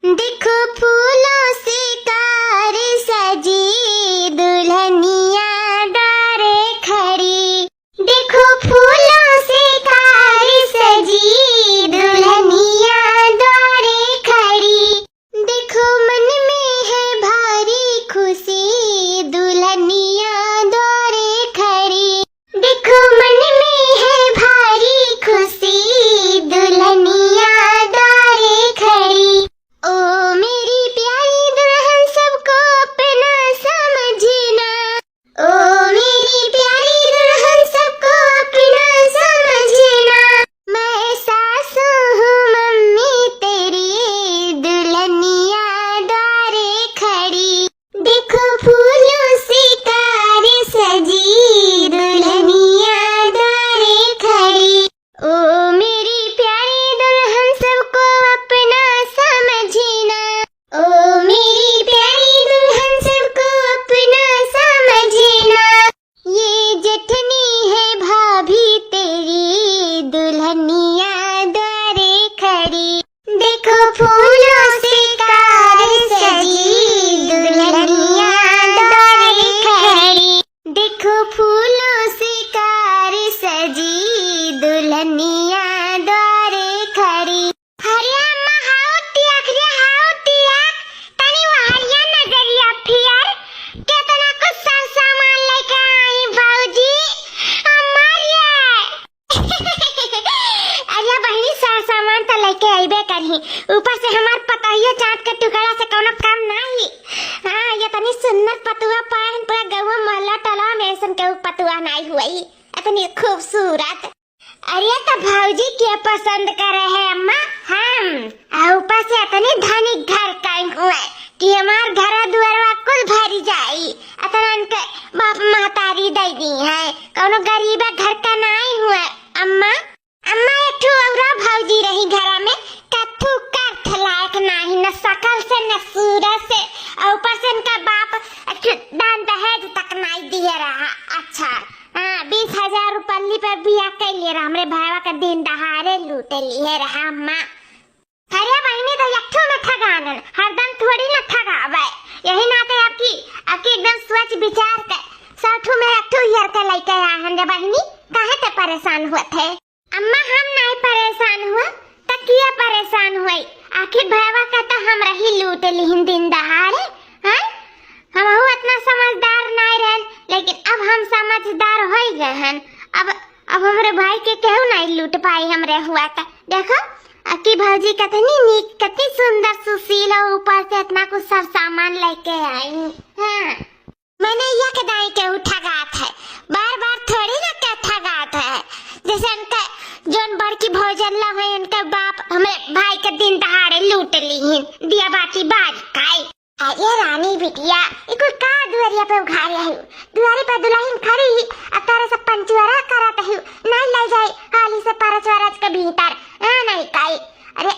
देखो फूलों से कार सजी दुल्हनिया द्वारे खड़ी। देखो फूलों से कार सजी दुल्हनिया द्वारे खड़ी। देखो मन में है भारी खुशी दुल्हनिया द्वारे खड़ी। देखो मन में है भारी खुशी दुल्हनिया द्वारे खड़ी। ओ मेरी प्यारी दुल्हन सबको अपना समझना। ओ मेरी प्यारी दुल्हन सबको अपना समझना। मैं सासू हूँ मम्मी तेरी दुल्हनिया द्वारे खड़ी। देखो फूलों से कार सजी दुल्हनिया द्वारे खड़ी। ओ मेरी प्यारी दुल्हन सबको अपना समझना। ओ मेरी प्यारी दुल्हन सबको अपना समझना। ये जेठनी है भाभी तेरी दुल्हनिया द्वारे खड़ी। देखो फूलों से कार सजी दुल्हनिया द्वारे खड़ी। देखो फूलों से कार सजी दुल्हनिया द्वारे खड़ी। हरिया अम्मा हाउ तियाक रे हाउ तियाक तनी वहरिया नजरिया फियर केतना कुछ सामान लेके आई भाऊजी अम्मा रे। अरे बहनी सामान तो लेके आइबे करही, ऊपर से हमार पतोहिया चाट के टुकड़ा से कोनो काम नहीं। हां ये तनी सुन्नत पतुआ पान पूरा गवा महला टला में ऐसन के पतुआ नहीं हुई इतनी खूबसूरत। अरे तो भाऊजी क्या पसंद करे है अम्मा? हम ऊपर से इतनी धनिक घर का हुए कि हमार घर दुआरवा कुल भरी जाई। अतन के बाप महतारी दे दी है कोनो गरीबा घर का नहीं हुए अम्मा। अम्मा एक ठो औरा भाऊजी रही घर में कथु कथ लायक नहीं न सकल से न सूरत से और ऊपर से उनका बाप दान दहेज तक नहीं दिए रहा। अच्छा 20,000 रुपये पर बिया के लिए हमरे भाईवा का दिन दहाड़े लूटे लिए रहा अम्मा। अरे बहनी तो यठो में ठगानन हरदम थोड़ी न ठगावे। यही नाते आपकी एकदम सोच विचार के साठू में यठो हियर के लेके आहन रे बहनी काहे ते परेशान हुए थे? अम्मा हम नहीं परेशान हुआ त किया परेशान हुई? आखिर भाईवा का तो हम रही लूट लिहिन दिन दहाड़े। हैं हम इतना समझदार नहीं रहन लेकिन अब हम समझदार हो गए हैं। अब हमरे भाई के केहू नहीं लूट पाई हमरे हुआ था। देखो अकी भाजी कितनी नीक कितनी सुंदर सुशील और ऊपर से इतना कुछ सब सामान लेके आई। हाँ मैंने यह कदाई के ठगात है बार बार थोड़ी ना क्या ठगात है। जैसे उनका जोन बड़की भौजन ला है उनका बाप हमें भाई के दिन दहाड़े लूट ली दिया बाती बाज खाई। अरे रानी बिटिया इको का दुआरिया पे उघारिया है दुआरे पे दुल्हन खड़ी अतारा सब पंचवारा करत है नहीं ले जाए हाली से परचवारा के भीतर नहीं काई। अरे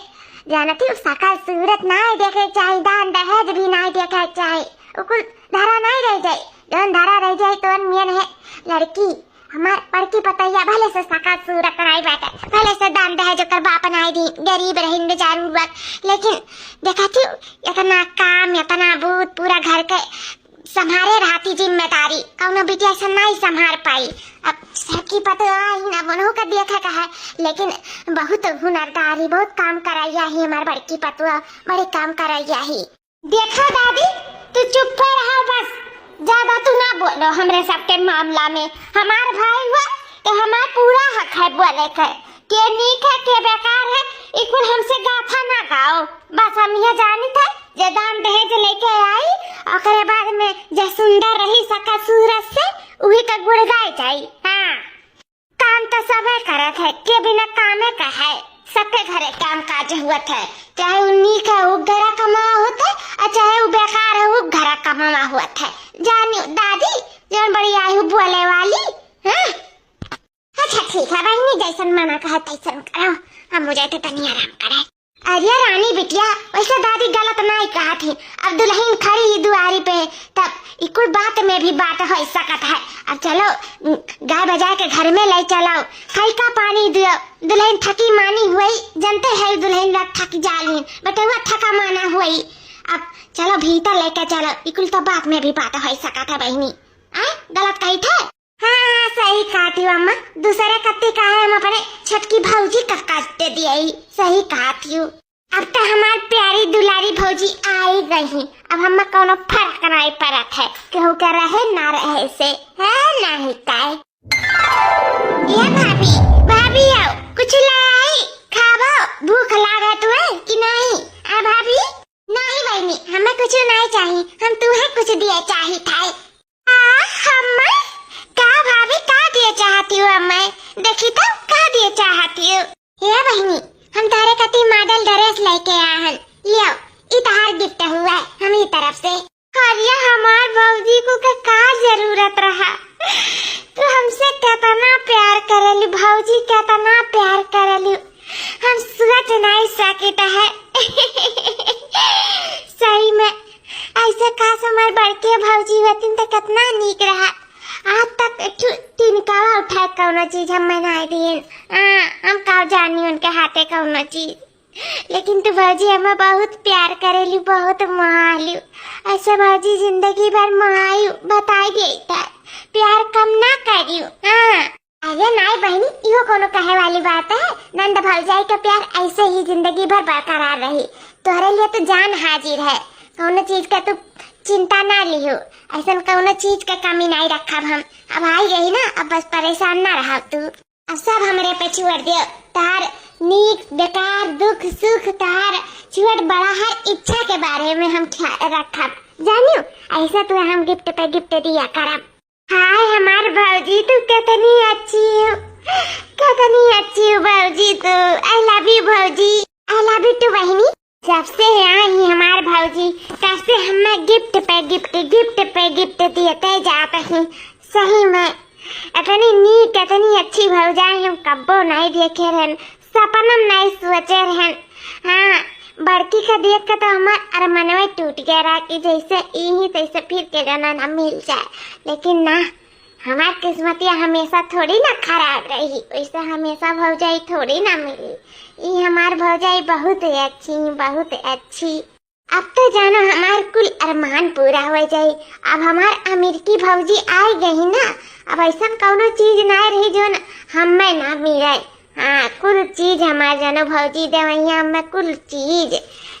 जानती सकल सूरत नहीं देखे चाहिए दान दहेज भी नहीं देखे चाहिए उकुल धारा नहीं रह जाए जोन धारा रह जाए तो मियन है लड़की हमार पड़की पतैया भले से सकल सूरत नहीं बैठे भले से दान दहेज कर बाप नहीं दी गरीब रहिन बेचारू लेकिन देखा थी इतना काम इतना भूत पूरा घर के संभाले रहती जिम्मेदारी कौनो बिटिया से नहीं संभाल पाई। अब सबकी पता ही ना बनो का देखा का है लेकिन बहुत हुनरदारी बहुत काम कराइया ही हमार बड़की पतुआ बड़े काम कराइया ही। देखो दादी तू चुप रहा बस ज्यादा तू ना बोलो हमरे सबके मामला में। हमार भाई हुआ तो हमार पूरा हक है बोले के नीक है के बेकार है इकुल हमसे गाथा ना गाओ। बस हम यह जानते थे जे दान दहेज लेके आई ओकरे बाद में जे सुंदर रही सका सूरत से उही का गुड़ गाय जाई। हाँ काम तो सबे करत है के बिना कामे का है सबके घरे काम काज हुआ है चाहे उन्हीं का वो घरा कमा होता है चाहे वो बेकार है वो घरा कमा हुआ है। जानियो दादी जन बड़ी आई हूँ बोले वाली। हाँ अच्छा ठीक है बहनी जैसन मना कहा तैसन करो हम मुझे तो तनी आराम करे। अरे रानी बिटिया वैसे दादी गलत नहीं कहा थी, अब दुल्हन खड़ी दुआरी पे तब इकुल बात में भी बात हो सकत है। अब चलो गाय बजा के घर में ले चलो, खाई का पानी दियो, दुल्हन थकी मानी हुई, जानते है दुल्हन लोग थक जाली, बटुआ थका माना हुई। अब चलो भीतर लेके चलो, इकुल तो बात में भी बात हो सकत है बहनी। गलत कही थे? हाँ सही कहती हूँ अम्मा, दूसरे कत्ती का है हम अपने छटकी भौजी का काटते दिए, सही कहती हूँ। अब तो हमारी प्यारी दुलारी भौजी आ ही गई है, अब हमें कोनो फर्क नहीं पड़त है, केहू के रहे ना रहे से है नहीं काय। ये भाभी भाभी आओ, कुछ लाई खाबो, भूख लागे तुम्हें कि नहीं? आ भाभी नहीं बहनी, हमें कुछ नहीं चाहिए, हम तुम्हें कुछ दिए चाहिए था। हमें का भाभी का दिए चाहती हूँ? मैं देखी तो का दिए चाहती हूँ? ये बहनी हम तारे कती मॉडल ड्रेस लेके आए हैं, लियो इतार गिफ्ट हुआ है हमारी तरफ से। और ये हमार भौजी को का जरूरत रहा, तो हमसे कितना प्यार करेली भौजी, कितना प्यार करेली, हम सोच नहीं सकते है। सही में ऐसे काश हमारे बड़के भौजी होती तो कितना नीक रहा। आज तक तिनका उठा कौनो चीज हम नहीं दिए, हम का जानी उनके हाथे कौनो चीज, लेकिन तू भौजी हमें बहुत प्यार करेली, बहुत महालू, ऐसे भौजी जिंदगी भर महायू बताई देता, प्यार कम ना करियो। अरे नहीं बहनी, यो कोनो कहे वाली बात है, नंद भौजाई का प्यार ऐसे ही जिंदगी भर बरकरार रही, तुम्हारे लिए तो जान हाजिर है, कौनो चीज का तू चिंता ना लियो, ऐसा कौनो चीज का कमी नहीं रखा हम। अब आई गई ना, अब बस परेशान ना रहा तू, अब सब हमरे पे छोड़ दियो, तार नीक बेकार दुख सुख तार छोड़, बड़ा हर इच्छा के बारे में हम रखब, जानियो ऐसा तू हम गिफ्ट पे गिफ्ट दिया करब। हाय हमार भौजी तू कितनी अच्छी हो, कितनी अच्छी हो भौजी तू, आई लव यू भौजी, आई लव यू टू बहनी। जब से आई हमारे भौजी तब से हमें गिफ्ट पे गिफ्ट देते जाते हैं, सही में इतनी नीक इतनी अच्छी भौजाई हम कब्बो नहीं देखे रहन, सपना नहीं सोचे रहन। हाँ बड़की का देख के तो हमारा अरमानवा टूट गया रहा कि जैसे यही तैसे फिर के जाना ना मिल जाए, लेकिन ना हमारी किस्मतिया हमेशा थोड़ी ना खराब रही, वैसे हमेशा भौजाई थोड़ी ना मिली, ये हमार भौजाई बहुत अच्छी बहुत अच्छी। अब तो जानो हमार कुल अरमान पूरा हो जाए, अब हमार अमेरिकी भौजी आ गई ना, अब ऐसा कौनो चीज ना रही जो हमें ना मिले। हाँ कुल चीज हमार जानो भौजी दे वही हमें कुल चीज,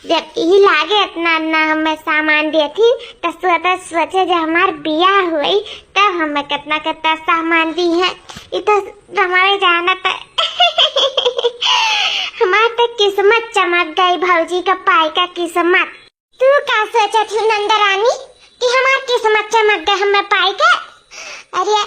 जब यही लागे इतना ना हमें सामान देती तो सोचे जब हमार बियाह हुई तब हमें कितना कितना सामान दी है, ये तो हमारे जाना तो हमार तो किस्मत चमक गई भौजी का पाई का किस्मत। तू क्या सोचा थी नंदरानी कि हमार किस्मत चमक गई हमें पाई का? अरे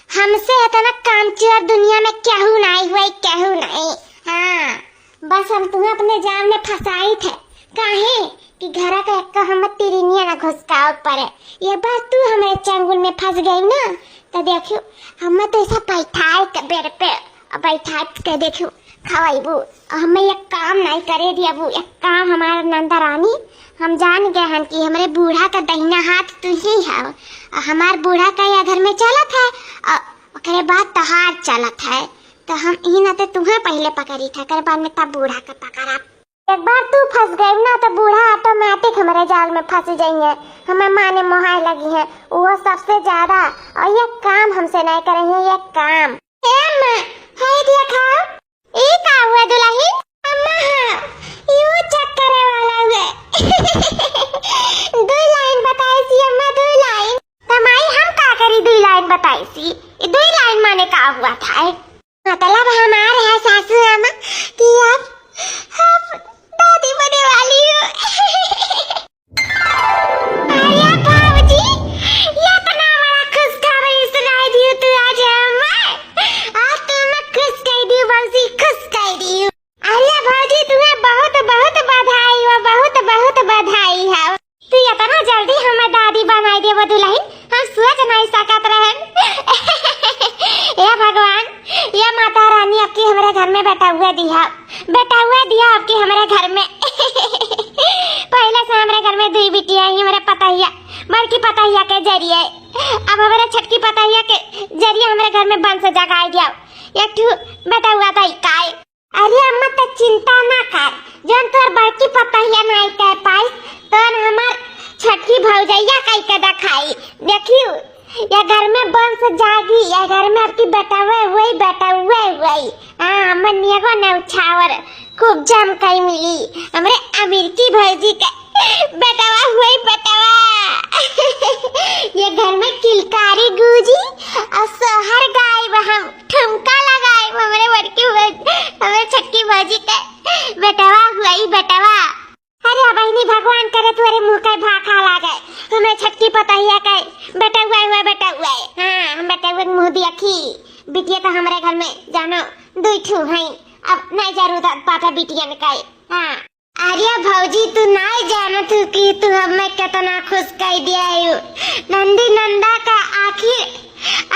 हमसे इतना कामचोर दुनिया में केहू नहीं हुई, केहू नहीं। हाँ बस हम तुम्हें अपने जाल में फंसाई थे, काहे कि घर का एक हम तिरनिया ना घुसकाओ पड़े, ये बात तू हमारे चंगुल में फंस गई ना, तो देखियो हम तो ऐसा बैठा के बेड पे बैठा के देखियो खवाइबू, हमें एक काम नहीं करे दिया बू, एक काम हमारा नंदा रानी हम जान गए हैं कि हमारे बूढ़ा का दाहिना हाथ तू ही है, हमार बूढ़ा का या घर में चलत है और बाद तहार चलत है, तो हम ही ना तो तुम्हें पहले पकड़ी था, कर बाद में तब बूढ़ा का पकड़ा। एक बार तू फंस गई ना तो बूढ़ा ऑटोमेटिक हमारे जाल में फंस जाएंगे, हमें माने मोहाय लगी है वो सबसे ज्यादा, और ये काम हमसे नहीं करेंगे, ये काम है देखा ये का हुआ दुल्हन अम्मा, यू चेक करे वाला हुआ दो लाइन बताई सी अम्मा, दो लाइन तमाई हम का करी, दो लाइन बताई सी, ये दो लाइन माने का हुआ था, मतलब हमारे है सासू अम्मा कि अब दादी बने वाली हूँ। अरे बाबूजी ये इतना बड़ा खुशखबरी सुनाई दी तू आज हमें, आज तुम्हें खुश कह दी बंसी, खुश कह दी। अरे बाबूजी तुम्हें बहुत बहुत बधाई हो, बहुत बहुत बधाई है, तू इतना जल्दी हमें दादी बनाई दे दुल्हन, हम सोच नहीं सकत रहन। ये भगवान ये माता रानी आपकी हमारे घर में बेटा हुआ दिया आपके हमारे घर में पहले से हमारे हमारे घर में दुई बिटिया ही, हमारे पतैया बड़की पतैया के जरिए। अब हमारे छटकी पतैया के जरिए हमारे घर में बंश जगाई दिया। एक ठू बेटा हुआ था काय। अरे अम्मा तो चिंता ना कर, जन तोर बड़की पतैया नहीं कह पाई तो हमार छटकी भौजैया कई के दिखाई। देखियो ये घर में बंश जागी, ये घर में आपकी बेटा वही बेटा वही। हाँ मनिया को न उछावर खूब जम कई मिली हमरे अमीर की भौजी के बेटावा वही बेटावा। ये घर में किलकारी गूंजी और सोहर गाय हम ठुमका लगाए हमारे बड़की हमारे छटकी भौजी के बेटावा वही बेटावा। अरे बहनी भगवान करे तुम्हारे मुंह का भाखा लागे, हमें छटकी पतैया के बेटा हुआ हाँ हम बेटा हुए मुंह देखी। बिटिया तो हमारे घर में जानो दुई ठू है, अब नहीं जरूरत पाता बिटिया ने कहे। हाँ अरे भौजी तू नहीं जानो तू कि तू हमें कितना खुश कर दिया है। नंदी नंदा का आखिर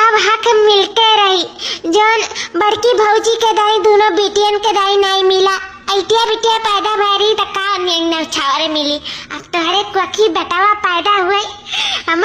अब हक मिलते रही, जोन बड़की भौजी के दाई दोनों बिटियन के दाई नहीं मिला। ऐटिया बिटिया पैदा भरी तो का ने छावरे मिली। अब तोहरे कोखी बेटावा पैदा हुए हम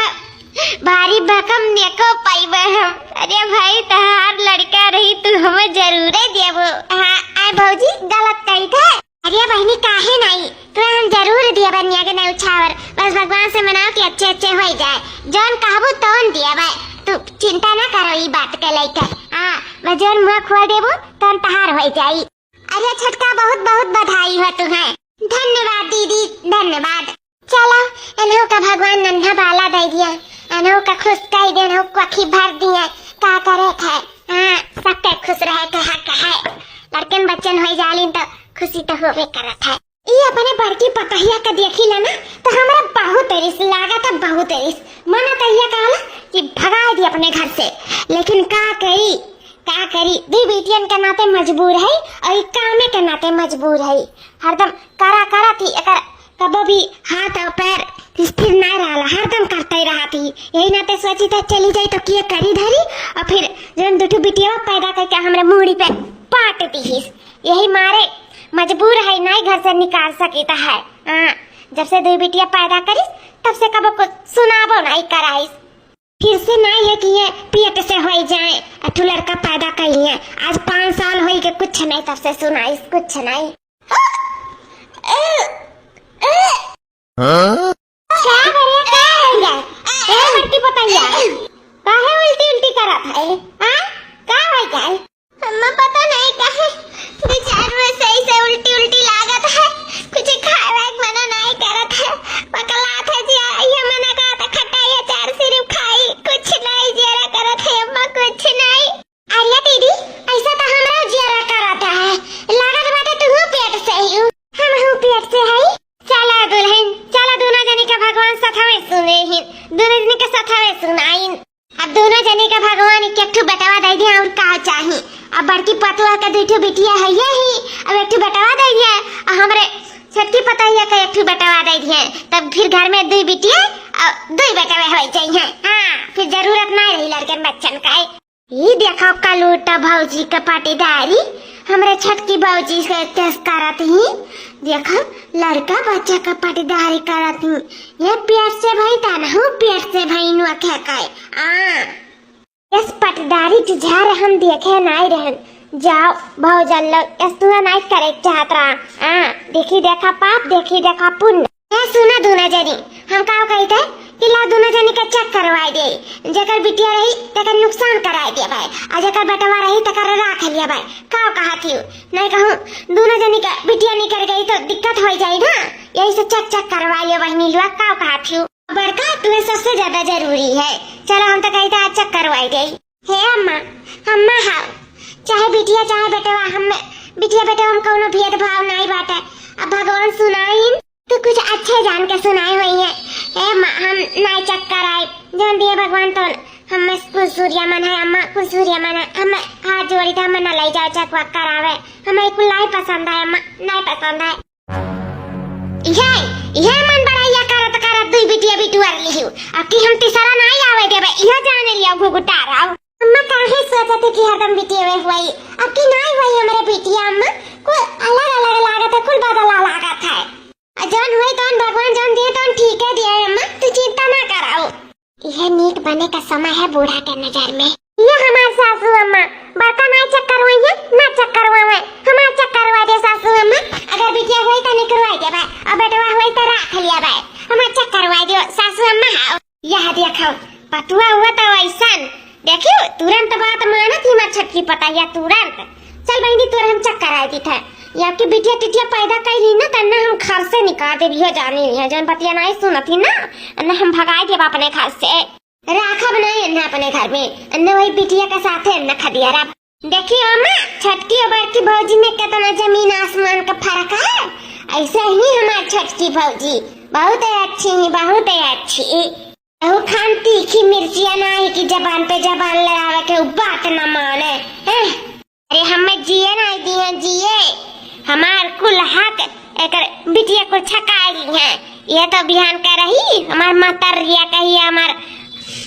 भारी भकम देखो पाइबे हम। अरे भाई तहार लड़का रही तू हमें जरूर देबो। हाँ आए भौजी गलत कही थे। अरे बहनी काहे नहीं, तो हम जरूर दिया बनिया के नहीं छावर। बस भगवान से मनाओ कि अच्छे अच्छे हो जाए, जोन कहबो तोन दिया भाई। तू चिंता ना करो ये बात के लेके। हाँ मैं जोन मुँह खोल देबो तोन तहार हो जाई। अरे छटका बहुत बहुत बधाई हो तुम्हें। धन्यवाद दीदी धन्यवाद। चलो इन्हों का भगवान नन्हा बाला दे दिया, इन्हों का खुश कर दिया, इन्हों को अखी भर दिया। का करे थे हाँ सबके खुश रहे के हक है। लड़कन बच्चन हो जालिन तो खुशी तो होवे करत है। ये अपने बड़की पतैया का देखी लेना तो हमारा बहुत रिस लागा था, बहुत रिस मना तैया कहला कि भगा दी अपने घर से। लेकिन का करी दी बेटियन के नाते मजबूर है और कामे के नाते मजबूर है। हरदम करा थी अगर कबो भी हाथ और पैर स्थिर नहीं रहा, हरदम करते रहा थी। यही नाते सोची था चली जाए तो किए करी धरी और फिर जब दुठू बिटिया पैदा करके हमारे मुड़ी पे पाट दी। यही मारे मजबूर है नहीं घर से निकाल सकता है। जब से दो बिटिया पैदा करी तब से कबो कुछ सुनाबो नहीं कराई। फिर से नहीं है कि ये पेट से हो जाए अठू लड़का पैदा करिए। आज 5 साल हो गए कुछ नहीं, तब से सुनाई कुछ नहीं। क्या करे क्या मट्टी पतैया काहे उल्टी करत है? हां का भाई का अम्मा पता नहीं काहे विचार में सही से उल्टी लागत है। कुछ खाए मना नहीं करत है। पकला था जी ये मना का था खटाई अचार सिर्फ खाई, कुछ नहीं जरा करत है अम्मा कुछ नहीं। अरे दीदी ऐसा तो हमरा जरा करत है, लागत बाटे तू पेट से ही हम हूं पेट से है। चला दुल्हन चला दोनों जने का भगवान साथ में सुने ही, दोनों जने के साथ में सुनाई। अब दोनों जने का भगवान एक एक बेटावा दे दिया और का चाहिए। अब बड़की पतवा का दो बिटिया है यही, अब एक बेटावा दे दिया और हमरे छटकी पतैया का एक बेटावा दे दिया। तब फिर घर में 2 बिटिया और 2 बेटावे हो जाइए। हाँ फिर जरूरत नहीं रही लड़के बच्चन का। ये देखो का लूटा भौजी का पाटीदारी हमरे छटकी भौजी से टेस्ट करत ही। देखो लड़का बच्चा का पाटीदारी करत ही। ये पेट से भाई ताना हूँ पेट से भाई नुआ खेकाए। इस पाटीदारी जुझार हम देखे नहीं रहन। जाओ भौजन लोग इस तुआ नहीं करे चाहत रहा। देखी देखा पाप देखी देखा पुण्य। ये सुना दोनों जनी हम का कहते कि ला दोनों जनी का चेक करवाई दे। जकर बिटिया रही तकर नुकसान कराई दे भाई, और जकर बेटवा रही तकर राख लिया भाई। का कहा थी नहीं कहूँ दोनों जनी का बिटिया नहीं कर गई तो दिक्कत हो जाए ना, यही से चेक करवा लियो बहनी लोग। का कहा थी बड़का तुम्हें सबसे ज्यादा जरूरी है। चलो हम तो कहते आज चेक करवाई दे। हे अम्मा हाँ चाहे बिटिया चाहे बेटवा हम बिटिया बेटवा हम कोनो भेदभाव नहीं बाटे। अब भगवान सुनाई तो कुछ अच्छे जान के सुनाई हुई है। हम नहीं चेक कराए जान दिए भगवान तो हम कुछ सूर्य मन है अम्मा कुछ सूर्य मन है। हम हाथ जोड़ी था हम न ले जाओ चेक करावे, हमें कुछ नहीं पसंद है अम्मा नहीं पसंद है। यह मन बढ़ाइया करत 2 बिटिया बिटुआ लियो। अब की हम तीसरा नहीं आवे देबे यह जाने लिया घुघुटारा। अम्मा काहे सोचते कि हरदम बिटिया हुई, अब की नहीं हुई हमारे बिटिया अम्मा। कोई अलग अलग लागत है कुल बदला लागत है। जौन हुई तौन भगवान जौन दिए तौन ठीक है दिया अम्मा, तू चिंता ना कराओ। यह नीक बने का समय है बूढ़ा के नजर में। ये हमारे सासू अम्मा बड़का ना चक्कर हुई है ना चक्कर हुआ है, हमारे चक्कर हुआ दे सासू अम्मा। अगर बिटिया हुई तो निकलवाई दे भाई, और बेटवा हुई तो रख लिया भाई, हमारे चक्कर हुआ दे सासू अम्मा। यह देखो पतुआ हुआ तो ऐसा देखियो तुरंत बात मानत ही मत छटकी पता या तुरंत चल बहनी तुरंत हम चक्कर आए दी था या कि बिटिया टिटिया पैदा कैली ना तन्ना हम घर से निकाल दे बियो जानी है जन बतिया नहीं सुनती ना अन्ना हम भगाए देब अपने घर से राखब नहीं अन्ना अपने घर में अन्ना वही बिटिया के साथ अन्ना खदिया रब। देखियो अम्मा छटकी और बड़की भौजी में कितना जमीन आसमान का फर्क है। ऐसे ही हमारी छटकी भौजी बहुत अच्छी है, बहुत अच्छी। वो खान तीखी मिर्चिया ना है कि जबान पे जबान लड़ावे के बात न माने। अरे हमें जिए नहीं दिए जिए हमार कुल हक एक बिटिया को छकाई है। ये तो बिहान कर रही हमार मातरिया कही हमार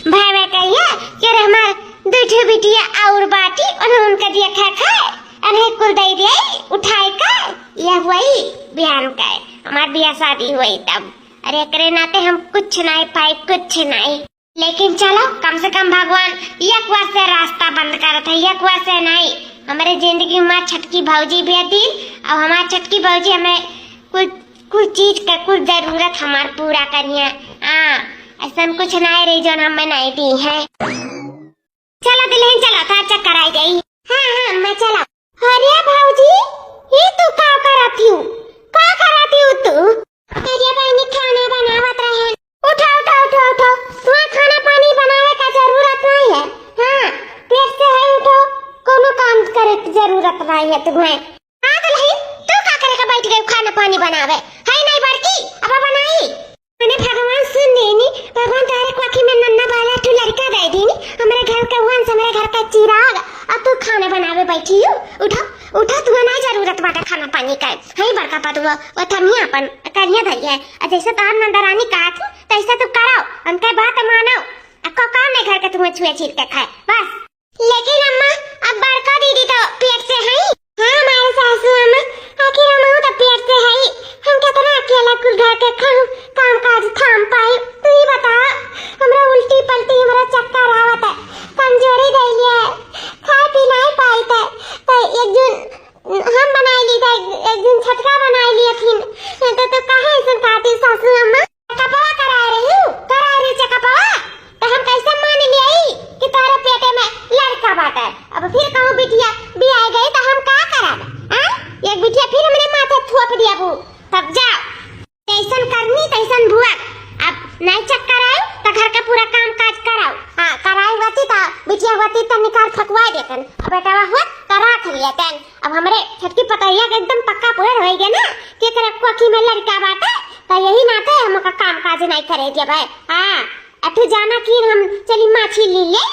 भाई कही है कि हमार दूठे बिटिया और बाटी और उनका दिया खा खाए अरे कुल दे दिए उठाए का यह वही बिहान का हमार बिया शादी हुई तब। अरे करे नाते हम कुछ नहीं पाए कुछ नहीं, लेकिन चलो कम से कम भगवान एक बार से रास्ता बंद कर थे, एक बार से नहीं हमारे जिंदगी में छटकी भौजी भी दी और हमारी छटकी भौजी हमें कुछ चीज का कुछ जरूरत हमार पूरा करिए। ऐसा कुछ नहीं रही जो हमें नहीं दी है। चलो दुल्हन चलो था चक्कर आई गई। हाँ मैं चला। अरे भौजी ये तू क्या कराती हूँ तू? अरे बहनी खाना बनावत रहे। उठो तुम्हें खाना पानी बनावे का जरूरत नहीं है। हाँ पेट से है उठो, कोनो काम करे की जरूरत नहीं है तुम्हें। हाँ दुल्हन तू क्या करेगा बैठ गई खाना पानी बनावे है नहीं बड़की अब बनाई मैंने भगवान सुन लेनी भगवान तारे कोखी में नन्ना वाला तू लड़का दे देनी हमारे घर का वंश हमारे घर का चिराग अब तू खाना बनावे बैठी हो। उठो तुम्हें नहीं जरूरत बाटा खाना पानी का है बड़का पतुआ वो थमिया अपन करिया धरिया है जैसे तार नंदरानी कहा थी तैसा तो कराओ उनके बात मानो आपको काम नहीं घर के तुम्हें छुए छील के खाए बस। लेकिन अम्मा अब बड़का दीदी तो पेट से है। हाँ हमारे सासू अम्मा आखिर हम तो पेट से है हम कितना अकेला कुल घर के काम काज थाम पाए। तू ही बता हमरा उल्टी पलटी हमरा चक्कर आवत है कमजोरी दे लिया खाए पी नहीं पाई थे तो एक दिन हम बनाई ली थे एक दिन छटका बनाई लिया थी तो कहाँ ऐसा खाती सासू अम्मा कपवा करा रही चकपवा तो हम कैसे मान लिया कि तारे पेटे में लड़का बाटा है। अब फिर कहूँ बिटिया भी आ गई तो हम क्या करा एक बिटिया फिर हमने माथे थोप दिया वो तब जाओ तैसन करनी तैसन भुआ अब नहीं चक्कर आए तो घर का पूरा काम काज कराओ। हाँ कराई होती तो बिटिया होती तो निकाल फकवा देतन अब बेटा हुआ तो रख लिया तन। अब हमारे छटकी पतैया के एकदम पक्का पूरा हो गया ना कि तेरे कोखी में लड़का बाटा तो यही नाते हमका काम काज नहीं करे दिया भाई। हाँ अठू जाना कि हम चली माछी ले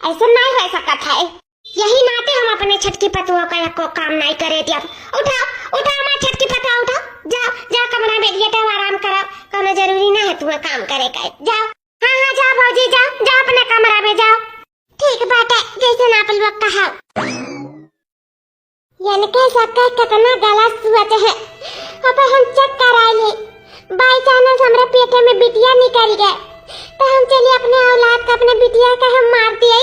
ऐसा नहीं हो सकता है यही नाते हम अपने छटकी पतुआ का को काम नहीं करे दिया। उठाओ हमारे छटकी पतुआ उठाओ जाओ कमरा में लेटे आराम करो कोनो जरूरी ना है तुम्हें काम करे का जाओ। हाँ जाओ भौजी जाओ अपने कमरा में जाओ। ठीक बात है जैसे नापल वक्त कहा यानी कह सकते कितना गलत सोच है। अब हम चेक कराए बाई चांस हमारे पेटे में बिटिया निकल गए तो हम चलिए अपने औलाद का अपने बिटिया का हम मार दिए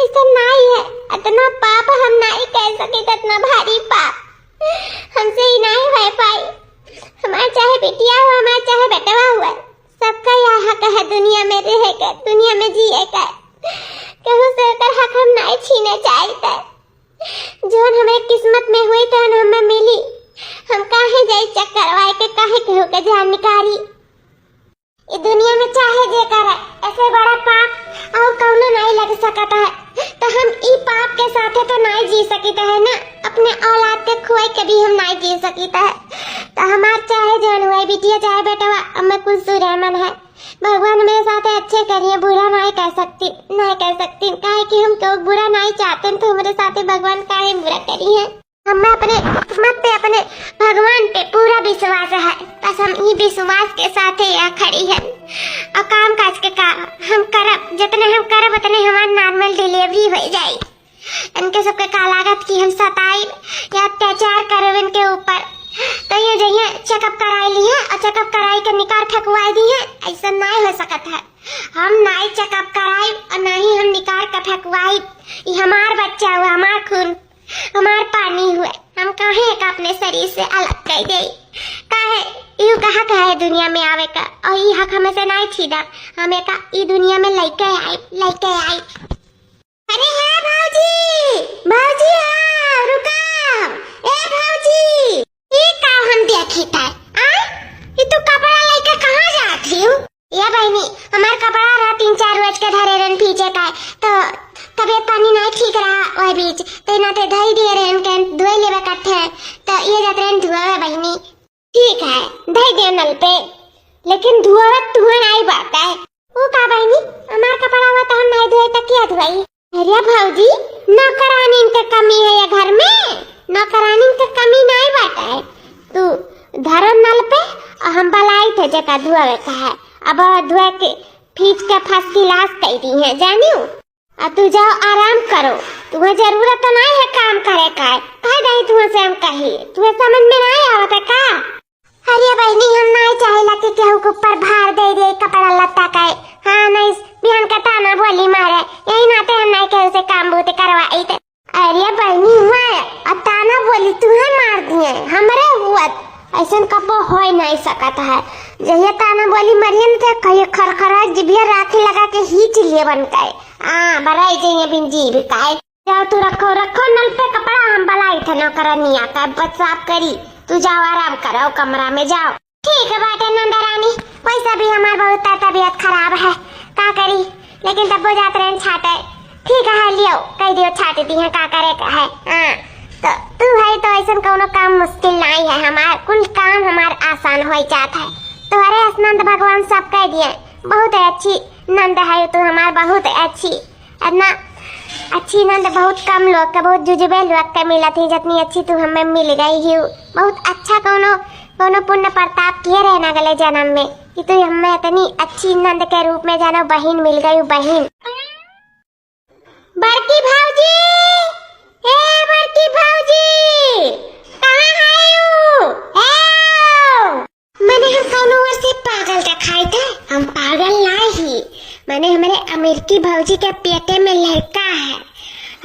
ऐसा नहीं है। इतना पाप हम नहीं कह सके इतना भारी पाप हमसे ही नहीं हो पाई। हमारे चाहे बिटिया हो हमारे चाहे बेटवा हुआ सबका यह हक है दुनिया में रहे का दुनिया में जिए का कहूँ से हक हम नहीं छीने चाहते जो हमें किस्मत में हुई तो हमें मिली हम काहे जाए चक्कर वाए के काहे कहू के जान निकारी ये दुनिया में चाहे जे करे ऐसे बड़ा पाप और कौनो नहीं लग सकता है तो हम ई पाप के साथ तो नहीं जी सकते है ना अपने औलाद के खोए के भी हम नहीं जी सकते है तो हमार चाहे जान हुआ बिटिया चाहे बेटा हमें कुछ सुरेमन है भगवान मेरे साथ अच्छे करिए बुरा नहीं कह सकती काहे कि हम तो बुरा नहीं चाहते तो हमारे साथ भगवान काहे बुरा करिए। हमें अपने किस्मत पे अपने भगवान पे पूरा विश्वास है बस हम ये विश्वास के साथ यहाँ खड़ी है और काम काज के काम हम करब जितने हम करब उतने हमारी नॉर्मल डिलीवरी हो जाए। इनके सबके का लागत की हम सताई या अत्याचार करब इनके ऊपर तो ये जइए चेकअप कराई ली है और चेकअप कराई के निकाल फेंकवाई दी है। ऐसा नहीं हो सकत है, हम नहीं चेकअप कराई और नहीं हम निकाल के फेंकवाई। ये हमार बच्चा हुआ, हमार खून हमार पानी हुए, हम काहे का अपने शरीर से अलग कर दे। काहे यू कहा है दुनिया में आवे का, और ये हक हमें से नहीं छीना। हमें का ई दुनिया में लइके आई। अरे है भौजी, भौजी हाँ रुका, ए भौजी ये का हम देखी था ये तू कपड़ा लेके कहाँ जाती हूँ? ये बहनी हमार कपड़ा रहा 3-4 रोज के धरे रन पीछे का, तो तबियत पानी नहीं ठीक रहा वही बीच, तो ना ते धई दिए रहन के धोई लेवे कट्ठे, तो ये जात रहन धुआवे बहनी। ठीक है धई दे नल पे, लेकिन धुआवत धुआं नहीं बात है। वो का बहनी हमार कपड़ा हुआ तो हम नहीं धोए तो क्या धुआई? अरे भौजी नौकरानी के कमी है ये घर में, नौकरानी के कमी नहीं बात है। तू धरो नल पे और हम बलाई थे जका धुआवे का है, अब धुआ के फीच के फर्स्ट क्लास कह दी है जानियो। अब तू जाओ आराम करो, तुम्हें जरूरत तो नहीं है काम करे का, कह दई तुम्हें से हम कही, तुम्हें समझ में नहीं आवत है का? अरे बहनी हम नहीं चाहेला कि केहू के ऊपर भार दे कपड़ा लत्ता का। हाँ नहीं बिहान का ताना बोली मारे, यही नाते हम नहीं केहू से काम बूते करवाई थे। अरे बहनी हुआ ताना बोली तुम्हें मार दिए, हमरे हुआ ऐसा कबो हो नहीं सकता है। जहिया ताना बोली मरियन थे कहिए खरखरा जिभिया राखी लगा के हिच लिए बन गए। बराई जाइए बिन जी भी काहे। जाओ तू रखो नल पे कपड़ा, हम बलाई थे नौकरानिया का बस साफ करी, तू जाओ आराम करो कमरा में जाओ। ठीक है बाटे नंदा रानी, वैसा भी हमार बहुत तबियत खराब है, का करी, लेकिन तब वो जाते रहे छाटे। ठीक है लियो कह दियो छाटे दी है का करे का है। तो तू है तो ऐसा कोनो काम मुश्किल नहीं है, हमार कुल काम हमार आसान हो जाता है। तुम्हारे नंद भगवान सब कह दिए बहुत अच्छी नंद है तू, हमार बहुत अच्छी ना अच्छी नंद बहुत कम लोग का, बहुत जुजुबे लोग का मिला थी जितनी अच्छी तू हमें मिल गई ही। बहुत अच्छा कोनो पुण्य प्रताप किए रहना गले जन्म में कि तू हमें इतनी अच्छी नंद के रूप में जानो बहन मिल गई। बहन बड़की भाऊजी, ए बड़की भाऊजी कहाँ है मैंने हम कोनो ओर से पागल दिखाई थे, हम पागल नहीं, मैंने हमारे अमेरिकी भाऊजी के पेटे में लड़का है।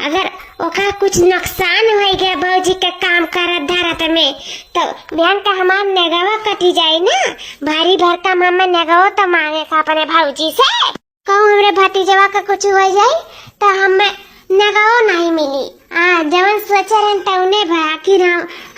अगर ओका कुछ नुकसान हो गया भाऊजी के काम करत धरत में तो बहन का हमार नेगवा कटी जाए ना, भारी भरकम हमें नेगवा तो मांगे का अपने भाऊजी से। कहूँ हमारे भतीजवा का कुछ हो जाए तो हमें नेगवा नहीं मिली। जवन सोचे रहन तौने भाखिर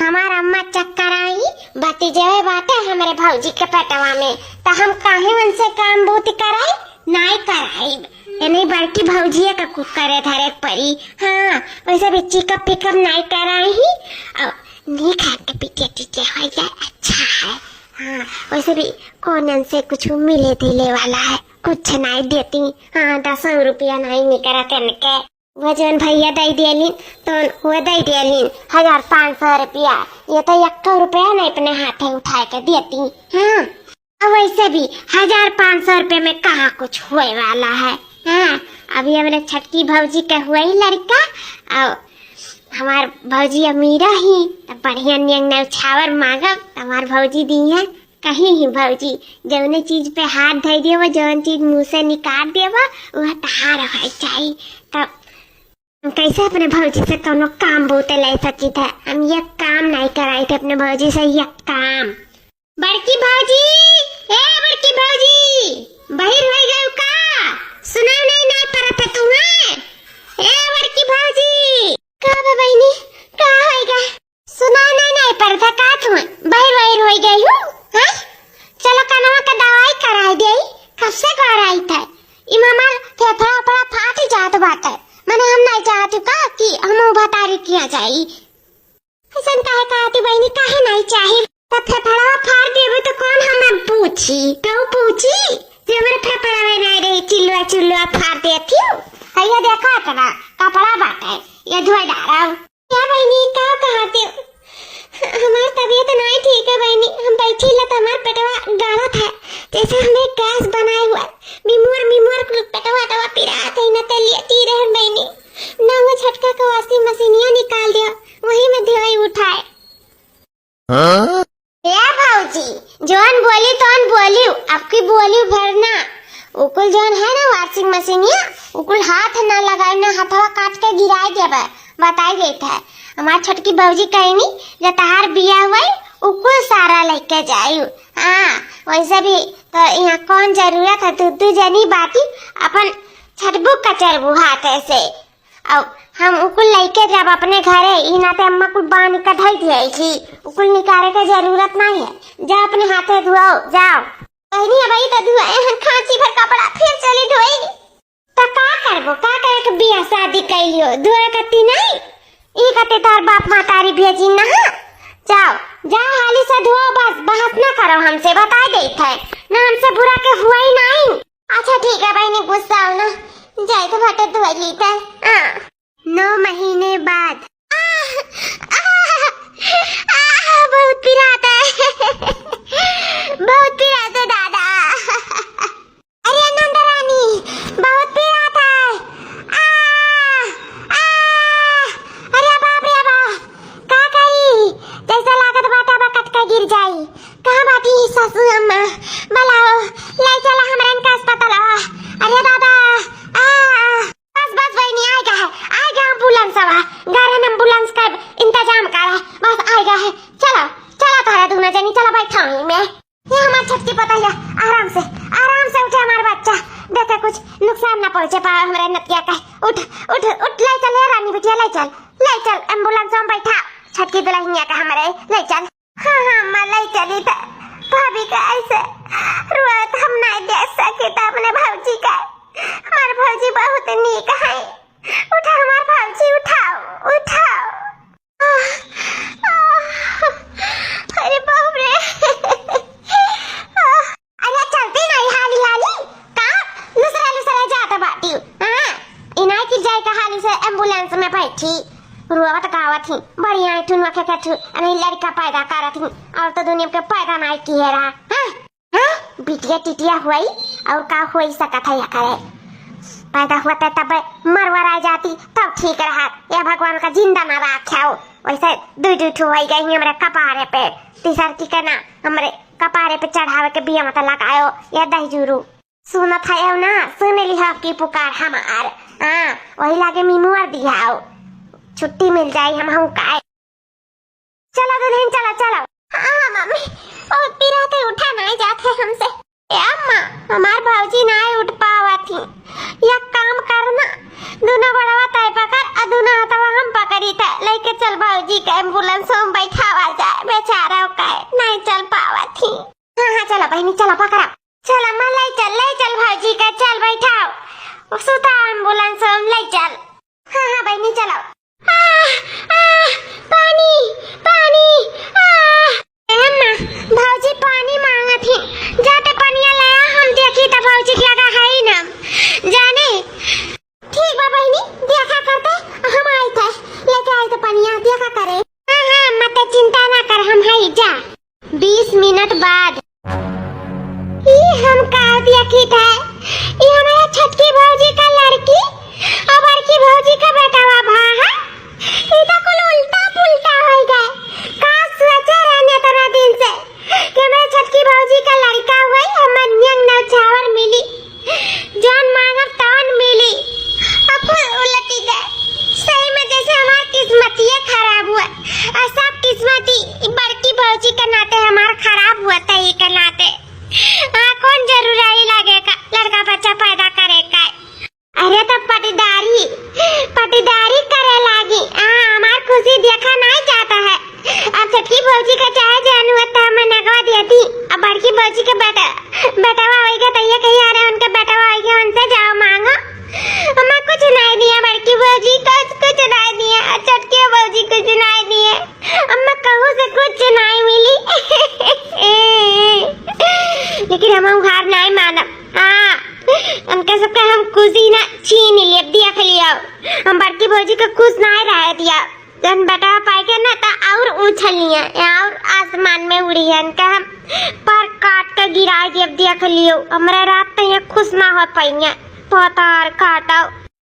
हमार अम्मा चक्कर आई भतीजवे बाटे हमारे भाऊजी के पेटवा में, तो हम काहे उनसे काम बूती कराई नहीं कराई। नहीं बड़की भौजिया का कुक करे धरे परी। हाँ वैसे भी चिकअप पिकअप नहीं कराई ही, और नहीं खा के पीछे हो जाए अच्छा है। हाँ वैसे भी कौन से कुछ मिले दिले वाला है, कुछ नहीं देती। हाँ 10 रुपया नहीं निकला के वजन भैया दे दियलिन तो वो दे दियलिन 1500 रुपया, ये तो 1 रुपया नहीं अपने हाथे उठा के देती। हाँ वैसे भी 1500 रुपये में कहाँ कुछ होए वाला है। हाँ अभी हमारे छटकी भौजी का हुआ ही लड़का, और हमार भौजी अमीरा ही तो बढ़िया नियंग छावर मांगब हमार भौजी दी है। कहीं ही भौजी जौने चीज पे हाथ धर दिए वो जौन चीज मुँह से निकाल दिए वह तहार हो चाहिए। तब हम कैसे अपने भौजी से कोनो काम बोते ले सकी थे, हम ये काम नहीं कराई थे अपने भौजी से ये काम। बड़की भौजी, ए बड़की भौजी बाहर हो गए का, सुना नहीं परत है तुम्हें? ए बड़की भौजी का बहनी का होएगा, सुना नहीं परत है का तुम्हें? बाहर हो गई हूँ। हाँ चलो कनवा का दवाई कराई दे, कब से कराई था ई मामा फेफड़ा उपड़ा फाट जात बात है। मैंने हम नहीं चाहती का कि हम भतारी किया जाए, ऐसा काहे कहती बहनी, काहे नहीं चाहिए तो फेफड़ा फाड़ देवे तो कौन हमें पूछी, क्यों पूछी जो मेरे फेफड़ा में नहीं रही चिल्लुआ फाड़ देती हूँ। ये देखा करा कपड़ा बाटा है ये धोए डाला क्या बहनी क्या कहती हो? हमारी तबीयत नहीं ठीक है बहनी, हम बैठी ला तो हमारा पेटवा गाढ़ा था जैसे हमें गैस बनाए हुआ मिमुर पेटवा पिरा थे न तलियती रह बहनी ना वो छटका का वासी मशीनिया निकाल दिया वही में धोई उठाए। आपकी बोली भरना उकुल जोन है ना वॉशिंग मशीनिया उकुल हाथ ना लगाए ना हाथवा काट के गिराए देबे बताई गई था। हमार छोटकी बहूजी कहनी जे तहार बिया हुई उकुल सारा लेके जायू। हाँ वैसे भी तो यहाँ कौन जरूरत है तू जनी बाती अपन छटबू कचरबू हाथ से। अब हम उकुल लेके जब अपने घरे इना ते अम्मा कुल बांध के धई दिए थी उकुल निकाले के जरूरत नहीं है। जा अपने हाथे धुआओ जाओ। कहनी है भाई तो धुआए खांची भर कपड़ा फिर चली धोएगी तो का करबो का करे के बियाह शादी कैलियो धुआए कती नहीं ई कते तार बाप मातारी भेजी ना। जाओ जाओ हाली से धुआओ बस बहस ना करो हमसे बता गई थे ना हमसे बुरा के हुआ ही नहीं। अच्छा ठीक है भाई नहीं गुस्सा हो ना जाए तो भटे धुआई ली थे। 9 महीने बाद बहुत पिराता है बहुत पिराता दादा। अरे नंदा रानी बहुत पिराता है। अरे बाप रे बाप का कही जैसा लागत बाटा बकट का गिर जाई। कहाँ बाटी सासू अम्मा बुलाओ ले चला हमरन का अस्पताल। अरे दादा बस बस वही नहीं आएगा एम्बुलेंस आवा घर में एम्बुलेंस का इंतजाम कर बस आएगा है। चलो चलो तारा दूना जानी चलो बैठा हूँ मैं ये हमार छटकी पता है। आराम से उठे हमारा बच्चा देखे कुछ नुकसान ना पहुँचे पाए हमारे नतिया का। उठ उठ उठ ले चल रानी बिटिया ले चल एम्बुलेंस में बैठा छटकी दुल्हनिया का हमारे ले चल। हाँ मैं ले चली था भाभी का ऐसे रुआत हम नहीं देख सके था अपने भौजी का। हमारे भौजी बहुत नीक है। उठा हमारे भौजी उठाओ। अरे बाप रे अरे चलती नहीं हाली का लुसरा जाता बाटी। हाँ इनाय की जाए का हाली से एम्बुलेंस में बैठी रुआवत गावत थी बढ़िया ठुनवा के अरे लड़का पैदा करत थी और तो दुनिया के पैदा नहीं किए रहा। हाँ बिटिया टिटिया हुई और का हुई सकत है करे पैदा हुआ था तब मरवरा जाती तब ठीक रहा। या भगवान का जिंदा ना रखा वैसे दू ठू हो गई हमारे कपारे पे तीसर की कहना हमारे कपारे पे चढ़ावे के बिया मत लगायो या दही जुरू सुन था ना सुन ली आपकी पुकार हमार। हाँ वही लागे मीमुआर दिया छुट्टी मिल जाए हम का। चलो दुल्हन चलो। हाँ मम्मी और पिराते उठा नहीं जाते हमसे। अम्मा हमार भौजी नहीं उठ पावा थी या काम करना दोनों बड़वा तय पकड़ दोनों हाथवा हम पकड़ी था लेके चल भौजी का एम्बुलेंस में बैठावा जाए बेचारा का नहीं चल पावा थी। हाँ चलो बहनी चलो पकड़ा चल अम्मा ले चल भौजी का चल बैठाओ सुता एम्बुलेंस में ले चल। हाँ बहनी चलो। पानी अम्मा भौजी पानी मांगा थी जाते पनिया लाया हम देखी तो भौजी लगा है ही ना जाने। ठीक बा बहनी देखा करते हम आए थे लेके आए थे पनिया देखा करे। हाँ मत चिंता ना कर हम है जा। 20 मिनट बाद ये हम कहा देखी था ये हमारे छटकी भौजी का लड़की और बड़की भौजी का बेटा बा है इधर कुल उल्टा पुल्टा हो गए। का सोचे रहने तो ना दिन से कि मेरे छटकी भौजी का लड़का हुआ हमर नियंग नौछावर मिली जान मांगब तान मिली अब उलटी गए। सही में जैसे हमारी किस्मत ये खराब हुआ और सब किस्मत ही बड़की भौजी के नाते हमारा खराब हुआ था ये के नाते। कौन जरूर आई लगेगा लड़का बच्चा पैदा करेगा। अरे तो पटीदारी करे लागी। हमार खुशी देखा नहीं जाता है। अब छटकी भौजी का चाहे जान हुआ तो मैं नगवा देती अब बड़की भौजी के बेटावा होएगा तो ये कहीं आ रहे उनके बेटावा होएगा उनसे जाओ मांगो। हमें कुछ नहीं दिया बड़की भौजी कुछ नहीं दिया छटकी भौजी कुछ नहीं दिए अब मैं कहूँ से कुछ नहीं मिली लेकिन हम घर नहीं माना। हाँ उनके सबके हम खुशी ना छीन लिए देख लिया हम बड़की भौजी को खुश नहीं रह दिया जन बेटा पाए के ना तो और उछल लिया और आसमान में उड़ी है इनका हम पर काट के गिरा देख लियो हमारे रात तो ये खुश ना हो पाएंगे पतार काटा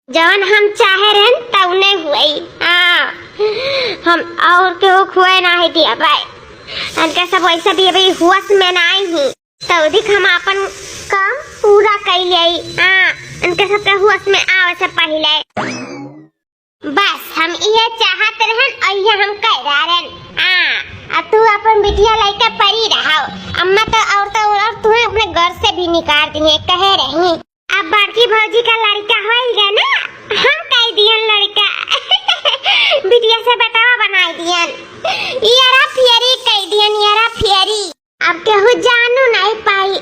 जवन हम चाहे रहे तब नहीं हुई। हाँ हम और क्यों खुए नहीं दिया भाई उनका सब वैसे भी अभी हुआ में नहीं ही सऊदी घड़ी हम अपन काम पूरा कर लिये। उनके सबके होश में आवे से पहले बस हम ये चाहत रहन और ये हम कह रहन। अब तू अपन बिटिया लइका परी रहो। अम्मा तो और तुम्हें अपने घर से भी निकाल दिए कहे रही। अब बड़की भौजी का लड़का होएगा ना, हम कह दियन लड़का बिटिया से बतावा बनाई दियन। यारा फियरी कह दियन, यारा फियरी। अब केहू जानू नहीं पाई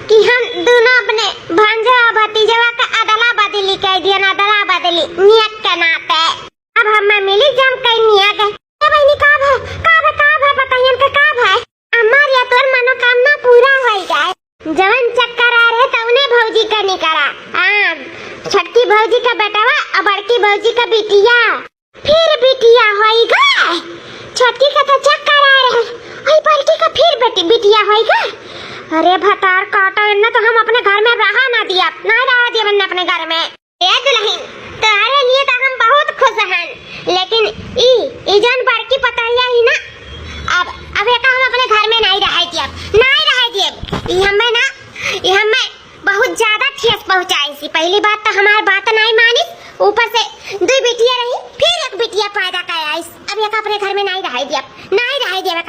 कि हम दोनों अपने भांजा और भतीजवा का अदला बदली कह दियन, अदला बदली नियत के नाते। अब हमें मिली जम कई निया गए बहनी काब है बताइए के काब है। हमार या तोर मनोकामना पूरा हो जाए। जवन चक्कर आ रहे तो उन्हें भौजी का निकला। छठी भौजी का बेटावा और बड़की भौजी का बिटिया, फिर बिटिया होएगा। छठी का तो चक्कर आ रहे और बड़की का फिर बिटिया होएगा। अरे भतार काटा न तो हम अपने घर में रहा ना दिया बनने अपने घर में। ए दुल्हन तुम्हारे लिए तो हम बहुत खुश हैं, लेकिन ई जान बड़की पताया ही ना। अब एक हम अपने घर में नहीं रह दिए। ये हमें बहुत ज्यादा ठेस पहुंचाई सी। पहली बात तो हमारी बात नहीं मानी, ऊपर से दो बिटिया रही, फिर एक बिटिया पैदा कर आई। अब एक अपने घर में नहीं रह दिया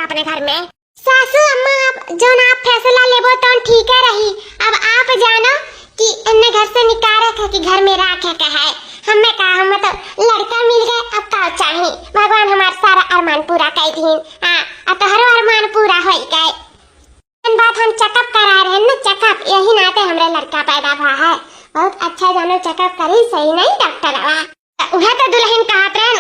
अपने घर में। सासू अम्मा आप जो ना आप फैसला लेबो तो ठीक है रही। अब आप जानो कि इन्ने घर से निकाल रखा कि घर में रखे का है। हमें कहा हम तो लड़का मिल गए, अब का चाहिए। भगवान हमारा सारा अरमान पूरा कर दिए। अब तो हर अरमान पूरा हो गए। बात हम चेकअप करा रहे हैं ना, चेकअप यही नाते हमरे लड़का पैदा हुआ है। बहुत अच्छा जानो चेकअप करी सही नहीं डॉक्टर आवा। उहे तो दुल्हन कहते हैं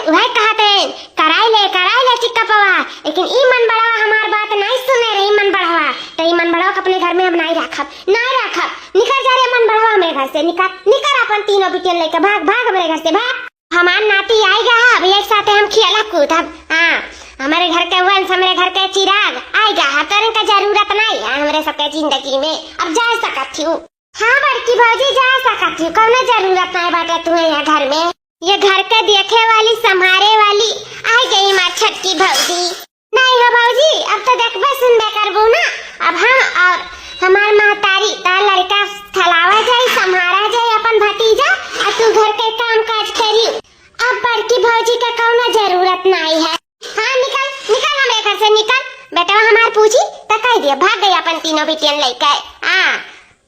कराई ले चिकअपवा। लेकिन ई मन बड़ावा हमार बात नहीं सुने रही। मन बड़ावा तो ई मन बड़ावा अपने घर में हम नहीं रखब। निकल जा रे मन बड़ावा हमरे घर से। निकल अपन तीनों बिटिया लेके भाग हमरे घर से भाग। हमार नाती आएगा, अब एक साथ हम खियाला कूदब। हमारे घर के वंश, हमारे घर के चिराग आएगा। हतन का जरूरत नहीं है हमारे सबके जिंदगी में। अब जा सकती हूँ। हाँ बड़की भौजी जा सकती हूँ, कौनो जरूरत नहीं बाटे तुम्हें यहाँ घर में। ये घर के देखे वाली संभारे वाली आई गई मार छटकी भौजी। नहीं हो भौजी, अब तो देखबे सुनबे करबू ना। अब हम और हमार महतारी तार लड़का खलावा जाए, संभारा जाए अपन भतीजा, और तू घर के काम काज करी। अब बड़की भौजी का कौनो जरूरत नहीं है। हाँ निकल हमारे घर से निकल। बेटा हमार पूछी तो कह दिया भाग गई अपन तीनों बिटियन लेके।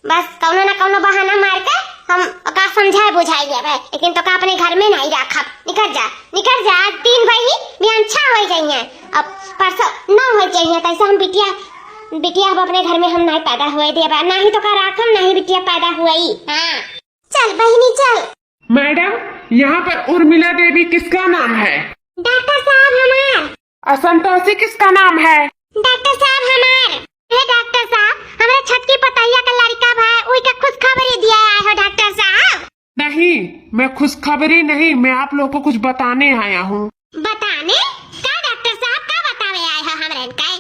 बस कौनो ना कौनो बहाना मार के हम का समझाए बुझाई देवे, लेकिन तो का अपने घर में नहीं रखब। निकल जा। आज 3 बजे भी अच्छा हो जाइए। अब परसों न हो जाइए तैसे हम बिटिया अब अपने घर में हम नहीं पैदा हुए देवा। नहीं तो का राखम नहीं बिटिया पैदा हुई। चल बहनी चल। मैडम यहाँ पर उर्मिला देवी किसका नाम है? डॉक्टर साहब हमार। असंतोषी किसका नाम है? डॉक्टर साहब हमार। डॉक्टर साहब हमारे छत की पतैया का लड़का भाई वही का खुशखबरी दिया आए हो डॉक्टर साहब। नहीं, मैं खुशखबरी नहीं, मैं आप लोगों को कुछ बताने आया हूँ। बताने क्या डॉक्टर साहब क्या बतावे आए हो हमरे का?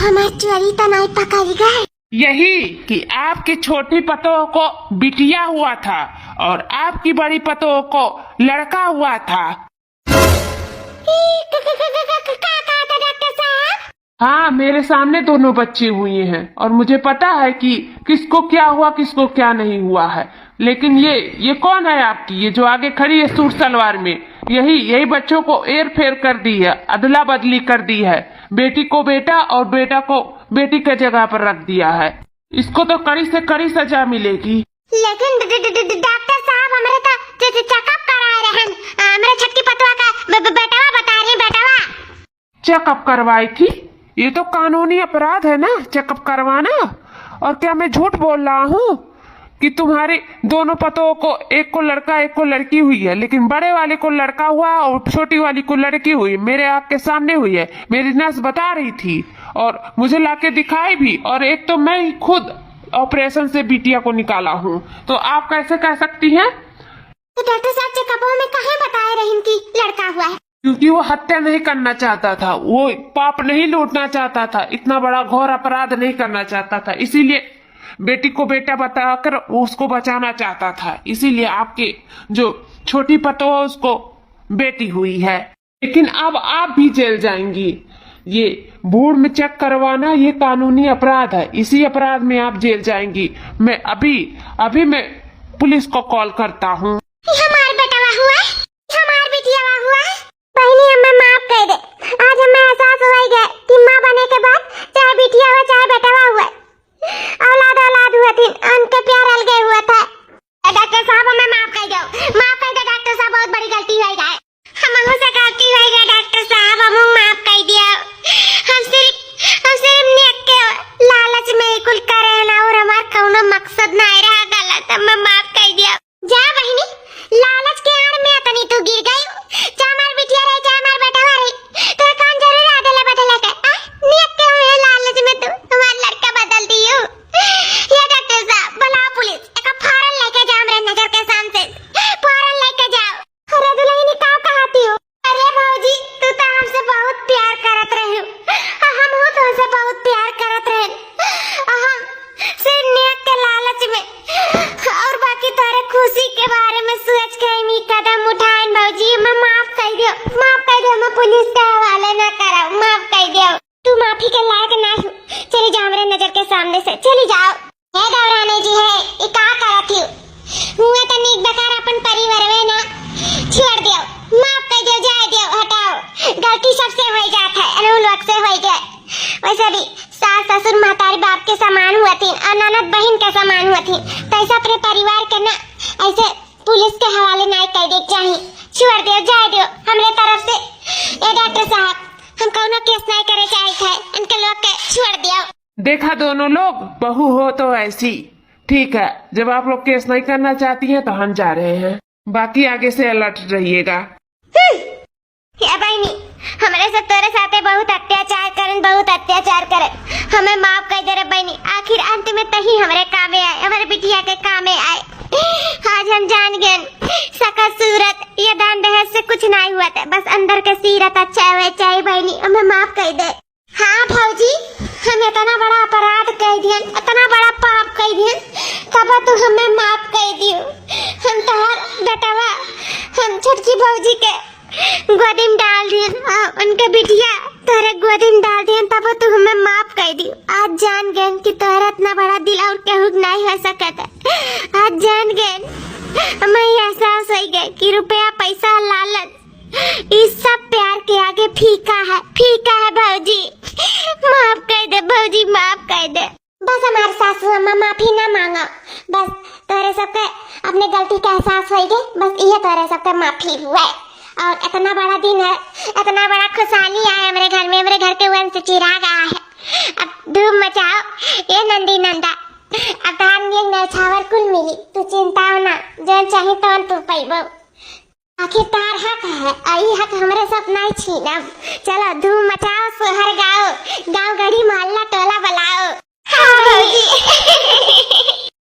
हमारी चोरी तो नहीं पकड़ी गई। यही कि आपकी छोटी पतों को बिटिया हुआ था और आपकी बड़ी पतों को लड़का हुआ था। हाँ, मेरे सामने दोनों बच्चे हुए हैं और मुझे पता है कि किसको क्या हुआ किसको क्या नहीं हुआ है। लेकिन ये कौन है आपकी? ये जो आगे खड़ी है सूट सलवार में, यही बच्चों को एर फेर कर दी है, अदला बदली कर दी है। बेटी को बेटा और बेटा को बेटी के जगह पर रख दिया है। इसको तो कड़ी से कड़ी सजा मिलेगी। लेकिन डॉक्टर साहब हमारे तो चेकअप करा रहे हैं। हमारे छठी पतवा का बेटावा बता रहे बेटावा। चेकअप करवाई थी? ये तो कानूनी अपराध है ना चेकअप करवाना। और क्या मैं झूठ बोल रहा हूँ कि तुम्हारे दोनों पतों को, एक को लड़का एक को लड़की हुई है, लेकिन बड़े वाले को लड़का हुआ और छोटी वाली को लड़की हुई। मेरे आँख के सामने हुई है, मेरी नर्स बता रही थी और मुझे लाके दिखाई भी। और एक तो मैं ही खुद ऑपरेशन से बिटिया को निकाला हूँ, तो आप कैसे कह सकती हैं? तो डॉक्टर साहब चेकअप में कहाँ बताए रहे कि लड़का हुआ है? क्योंकि वो हत्या नहीं करना चाहता था, वो पाप नहीं लौटना चाहता था, इतना बड़ा घोर अपराध नहीं करना चाहता था, इसीलिए बेटी को बेटा बताकर वो उसको बचाना चाहता था। इसीलिए आपके जो छोटी पतो है उसको बेटी हुई है। लेकिन अब आप भी जेल जाएंगी। ये भूड़ में चेक करवाना ये कानूनी अपराध है। इसी अपराध में आप जेल जाएंगी। मैं अभी मैं पुलिस को कॉल करता हूँ। हमार बेटवा हुआ, हमार बिटियावा हुआ। बहनी हमें माफ कर दे। आज हमें एहसास हो गया कि माँ बने के बाद चाहे बिटिया हो चाहे बेटवा हुआ, औलाद हुआ थी, उनके प्यार अलगे हुआ था। डॉक्टर साहब हमें माफ कर दो, माफ कर दो डॉक्टर साहब, बहुत बड़ी गलती हो गई। हम से गलती हो गई डॉक्टर साहब, हम माफ कर दिया। हम सिर्फ नेक के लालच में ही कुल करे ना, और हमार कोनो मकसद ना रहा गलत, हमें माफ कर दिया। जा बहनी, लालच के आड़ में तनी तू गिर गई। चाहे हमार बिटिया रहे चाहे हमार बेटवा रहे, तो कौन जरूर आदले बदले के नेक के हुए लालच में तू हमार लड़का बदल दियो। ये डॉक्टर साहब बुलाओ पुलिस, एक फौरन लेके जाओ मेरे नजर के सामने, फौरन लेके जाओ। अरे दुल्हनी का कहती हो? अरे भौजी तू तो हमसे बहुत प्यार करत रहे हो, हम हो तो हमसे बहुत प्यार करत रहे, हम सिर्फ नेक के लालच में और बाकी तारे खुशी के बारे में सोच के ही कदम उठाएं। भौजी हमें माफ कर दियो, माफ कर दियो, मैं पुलिस के हवाले ना कराऊं, माफ कर दियो। तू माफी के लायक ना हो, चली जाओ मेरे नजर के सामने से, चली जाओ। है गौरानी जी है, ये का करत हो? हुए तो नीक बकार अपन परिवार में ना छोड़ दियो, माफ कर दियो, जाए दियो, हटाओ। गलती सबसे हो जाता है, अनूल वक्त से हो जाए। वैसे भी सास ससुर महतारी बाप के समान हुआ थी और ननद बहन के समान हुआ थी, तो ऐसा अपने परिवार के ना ऐसे पुलिस के हवाले ना कर दे चाहिए। छोड़ दियो, जाए दियो हमरे तरफ से। ए डॉक्टर साहब हम कौनो केस नहीं करे चाहे थे, इनके लोग के छोड़ दियो। देखा दोनों लोग, बहू हो तो ऐसी। ठीक है, जब आप लोग केस नहीं करना चाहती हैं तो हम जा रहे हैं, बाकी आगे से अलर्ट रहिएगा। या बहनी हमारे से तोरे साथे बहुत अत्याचार करे, हमें माफ कर दे रे बहनी। आखिर अंत में तही हमारे कामे आए, हमारे बिटिया के कामे आए। आज हम जान गए सकल सूरत ये दान दहेज से कुछ नहीं हुआ था, बस अंदर के सीरत अच्छा हुआ चाहिए। बहनी हमें माफ कर दे। हाँ भौजी हम इतना बड़ा अपराध कर दिए, इतना बड़ा पाप कर दिए, तब तू हमें माफ कर दियो। हम तोहर बेटवा हम छोटकी भौजी के गोदी में डाल दिए, उनके बिटिया तोरे गोदी में डाल दिए, तब तू हमें माफ कर दियो। आज जान गए कि तोहरा इतना बड़ा दिल और केहू नहीं हो सकता। आज जान गए, हमें एहसास हो गया कि रुपया पैसा लालच इस सब प्यार के आगे फीका है भौजी। माफ कर दे भौजी, माफ कर दे। बस हमारे सासू अम्मा माफी ना मांगा, बस तोरे सबके अपने गलती का एहसास हो गए, बस ये तोरे सबके माफी हुआ। और इतना बड़ा दिन है, इतना बड़ा खुशहाली आया हमारे घर में, हमारे घर के वंश चिराग आया है। अब धूम मचाओ ये नंदी नंदा, अब धान ये नछावर कुल मिली, तू चिंता ना, जो चाहे तो तू पैबो। आखिर तार हक है, आई हक हमारे सब नहीं छीनब। चलो धूम मचाओ, सोहर गाओ, गाँव गढ़ी मोहल्ला टोला बुलाओ। हाँ भौजी।